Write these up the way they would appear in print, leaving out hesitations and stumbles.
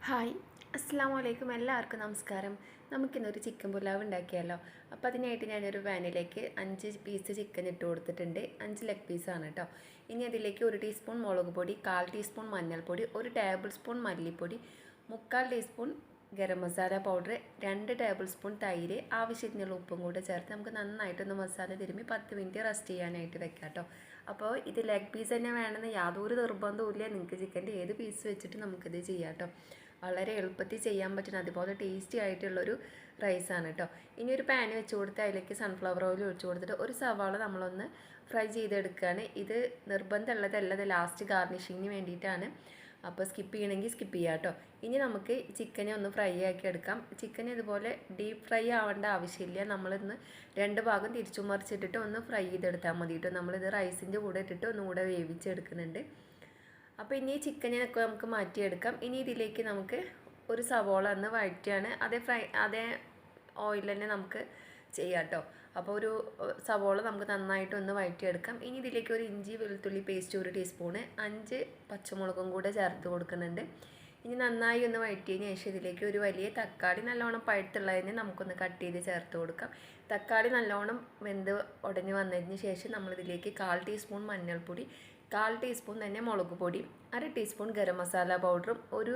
Hi, അസ്സലാമു അലൈക്കും. എല്ലാവർക്കും നമസ്കാരം. നമുക്കിന്നൊരു ചിക്കൻ പുലാവ് ഉണ്ടാക്കിയാലോ. അപ്പോൾ അതിനായിട്ട് ഞാനൊരു പാനിലേക്ക് 5 പീസ് ചിക്കൻ ഇട്ട് കൊടുത്തിട്ടുണ്ട്. 5 ലെഗ് പീസാണ് കേട്ടോ. ഇനി അതിലേക്ക് 1 ടീസ്പൂൺ മുളക് പൊടി, 1/4 ടീസ്പൂൺ മഞ്ഞൾപ്പൊടി, 1 ടേബിൾ സ്പൂൺ മല്ലിപ്പൊടി, 3/4 teaspoon garam masala powder, 2 table spoon തൈര്, ആവശ്യത്തിനുള്ള ഉപ്പും കൂടെ ചേർത്ത് നമുക്ക് നന്നായിട്ടൊന്ന് മസാല തിരുമ്മി 10 മിനിറ്റ് റെസ്റ്റ് ചെയ്യാനായിട്ട് വെക്കാം കേട്ടോ. അപ്പോൾ ഇത് ലെഗ് പീസ് തന്നെ വേണമെന്ന് യാതൊരു നിർബന്ധവും ഇല്ല. നിങ്ങൾക്ക് ചിക്കൻ്റെ ഏത് പീസ് വെച്ചിട്ട് നമുക്കിത് ചെയ്യാം കേട്ടോ. വളരെ എളുപ്പത്തിൽ ചെയ്യാൻ പറ്റുന്ന അതുപോലെ ടേസ്റ്റി ആയിട്ടുള്ളൊരു റൈസാണ് കേട്ടോ. ഇനി ഒരു പാൻ വെച്ച് കൊടുത്ത് അതിലേക്ക് സൺഫ്ലവർ ഓയിൽ ഒഴിച്ച് കൊടുത്തിട്ട് ഒരു സവാള നമ്മളൊന്ന് ഫ്രൈ ചെയ്തെടുക്കുകയാണ്. ഇത് നിർബന്ധമുള്ളതല്ല, ഇത് ലാസ്റ്റ് ഗാർണിഷിങ്ങിന് വേണ്ടിയിട്ടാണ്. അപ്പോൾ സ്കിപ്പ് ചെയ്യണമെങ്കിൽ സ്കിപ്പ് ചെയ്യാം കേട്ടോ. ഇനി നമുക്ക് ചിക്കനെ ഒന്ന് ഫ്രൈ ആക്കി എടുക്കാം. ചിക്കൻ ഇതുപോലെ ഡീപ്പ് ഫ്രൈ ആവേണ്ട ആവശ്യമില്ല. നമ്മളിന്ന് 2 ഭാഗം തിരിച്ചു മറിച്ചിട്ടിട്ട് ഒന്ന് ഫ്രൈ ചെയ്തെടുത്താൽ മതി കേട്ടോ. നമ്മളിത് റൈസിൻ്റെ കൂടെ ഇട്ടിട്ട് ഒന്നുകൂടെ വേവിച്ചെടുക്കുന്നുണ്ട്. അപ്പോൾ ഇനി ചിക്കനൊക്കെ നമുക്ക് മാറ്റിയെടുക്കാം. ഇനി ഇതിലേക്ക് നമുക്ക് ഒരു സവോള ഒന്ന് വഴറ്റിയാണ് അതേ ഓയിൽ തന്നെ നമുക്ക് ചെയ്യാം കേട്ടോ. അപ്പോൾ ഒരു സവോള നമുക്ക് നന്നായിട്ടൊന്ന് വഴറ്റിയെടുക്കാം. ഇനി ഇതിലേക്ക് ഒരു ഇഞ്ചി വെളുത്തുള്ളി പേസ്റ്റ് 1 ടീസ്പൂണ്, 5 പച്ചമുളകും കൂടെ ചേർത്ത് കൊടുക്കുന്നുണ്ട്. ഇനി നന്നായി ഒന്ന് വഴറ്റിയതിന് ശേഷം ഇതിലേക്ക് ഒരു വലിയ തക്കാളി നല്ലോണം പഴുത്തുള്ളതിന് നമുക്കൊന്ന് കട്ട് ചെയ്ത് ചേർത്ത് കൊടുക്കാം. തക്കാളി നല്ലോണം വെന്ത് ഉടഞ്ഞ് വന്നതിന് ശേഷം നമ്മളിതിലേക്ക് 1/4 ടീസ്പൂൺ മഞ്ഞൾപ്പൊടി, 1/4 ടീസ്പൂൺ തന്നെ മുളക് പൊടി, 1/2 ടീസ്പൂൺ ഗരം മസാല പൗഡറും, 1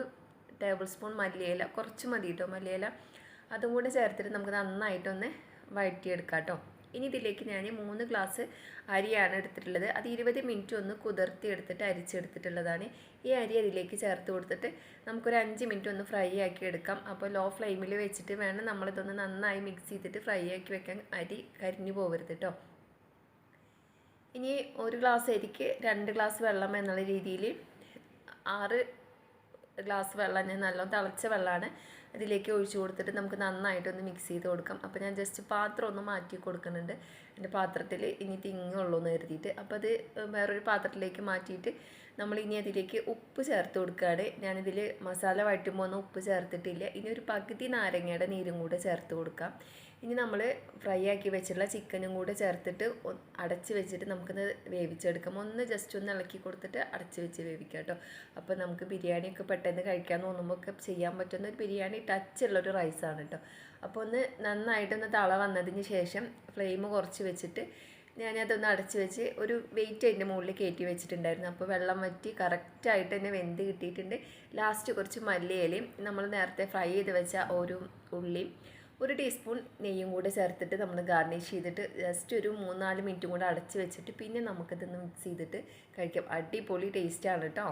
ടേബിൾ സ്പൂൺ മല്ലിയില, കുറച്ച് മതി കേട്ടോ മല്ലിയില, അതും കൂടി ചേർത്തിട്ട് നമുക്ക് നന്നായിട്ടൊന്ന് വഴറ്റിയെടുക്കാം കേട്ടോ. ഇനി ഇതിലേക്ക് ഞാൻ 3 ഗ്ലാസ് അരിയാണ് എടുത്തിട്ടുള്ളത്. അത് 20 മിനിറ്റ് ഒന്ന് കുതിർത്തി എടുത്തിട്ട് അരിച്ചെടുത്തിട്ടുള്ളതാണ്. ഈ അരി അതിലേക്ക് ചേർത്ത് കൊടുത്തിട്ട് നമുക്കൊരു 5 മിനിറ്റ് ഒന്ന് ഫ്രൈ ആക്കി എടുക്കാം. അപ്പോൾ ലോ ഫ്ലെയിമിൽ വെച്ചിട്ട് വേണം നമ്മളിതൊന്ന് നന്നായി മിക്സ് ചെയ്തിട്ട് ഫ്രൈ ആക്കി വെക്കാൻ. അരി കരിഞ്ഞു പോകരുത് കേട്ടോ. ഇനി 1 ഗ്ലാസ് അരിക്ക് 2 ഗ്ലാസ് വെള്ളം എന്നുള്ള രീതിയിൽ 6 ഗ്ലാസ് വെള്ളം, ഞാൻ നല്ലോണം തിളച്ച വെള്ളമാണ്, അതിലേക്ക് ഒഴിച്ചു കൊടുത്തിട്ട് നമുക്ക് നന്നായിട്ടൊന്ന് മിക്സ് ചെയ്ത് കൊടുക്കാം. അപ്പോൾ ഞാൻ ജസ്റ്റ് പാത്രം ഒന്ന് മാറ്റി കൊടുക്കുന്നുണ്ട്. എൻ്റെ പാത്രത്തിൽ ഇനി തിങ്ങുള്ളൂ എന്ന് കരുതിയിട്ട്. അപ്പോൾ അത് വേറൊരു പാത്രത്തിലേക്ക് മാറ്റിയിട്ട് നമ്മൾ ഇനി അതിലേക്ക് ഉപ്പ് ചേർത്ത് കൊടുക്കുകയാണ്. ഞാനിതിൽ മസാല വഴറ്റുമ്പോൾ ഒന്നും ഉപ്പ് ചേർത്തിട്ടില്ല. ഇനി ഒരു പകുതി നാരങ്ങയുടെ നീരും കൂടെ ചേർത്ത് കൊടുക്കാം. ഇനി നമ്മൾ ഫ്രൈ ആക്കി വെച്ചിട്ടുള്ള ചിക്കനും കൂടെ ചേർത്തിട്ട് അടച്ച് വെച്ചിട്ട് നമുക്കൊന്ന് വേവിച്ചെടുക്കാം. ഒന്ന് ജസ്റ്റ് ഒന്ന് ഇളക്കി കൊടുത്തിട്ട് അടച്ച് വെച്ച് വേവിക്കാം കേട്ടോ. അപ്പോൾ നമുക്ക് ബിരിയാണിയൊക്കെ പെട്ടെന്ന് കഴിക്കാൻ തോന്നുമ്പോൾ ഒക്കെ ചെയ്യാൻ പറ്റുന്ന ഒരു ബിരിയാണി ടച്ചുള്ളൊരു റൈസാണ് കേട്ടോ. അപ്പോൾ ഒന്ന് നന്നായിട്ടൊന്ന് തള വന്നതിന് ശേഷം ഫ്ലെയിം കുറച്ച് വെച്ചിട്ട് ഞാനതൊന്ന് അടച്ച് വെച്ച് ഒരു വെയിറ്റ് അതിൻ്റെ മുകളിൽ കയറ്റി വെച്ചിട്ടുണ്ടായിരുന്നു. അപ്പോൾ വെള്ളം വറ്റി കറക്റ്റായിട്ട് തന്നെ വെന്ത് കിട്ടിയിട്ടുണ്ട്. ലാസ്റ്റ് കുറച്ച് മല്ലിയിലയും നമ്മൾ നേരത്തെ ഫ്രൈ ചെയ്ത് വെച്ച ഒരു ഉള്ളിയും 1 ടീസ്പൂൺ നെയ്യും കൂടെ ചേർത്തിട്ട് നമ്മൾ ഗാർണിഷ് ചെയ്തിട്ട് ജസ്റ്റ് ഒരു 3-4 മിനിറ്റും കൂടെ അടച്ച് വെച്ചിട്ട് പിന്നെ നമുക്കിതൊന്ന് മിക്സ് ചെയ്തിട്ട് കഴിക്കാം. അടിപൊളി ടേസ്റ്റാണ് കേട്ടോ.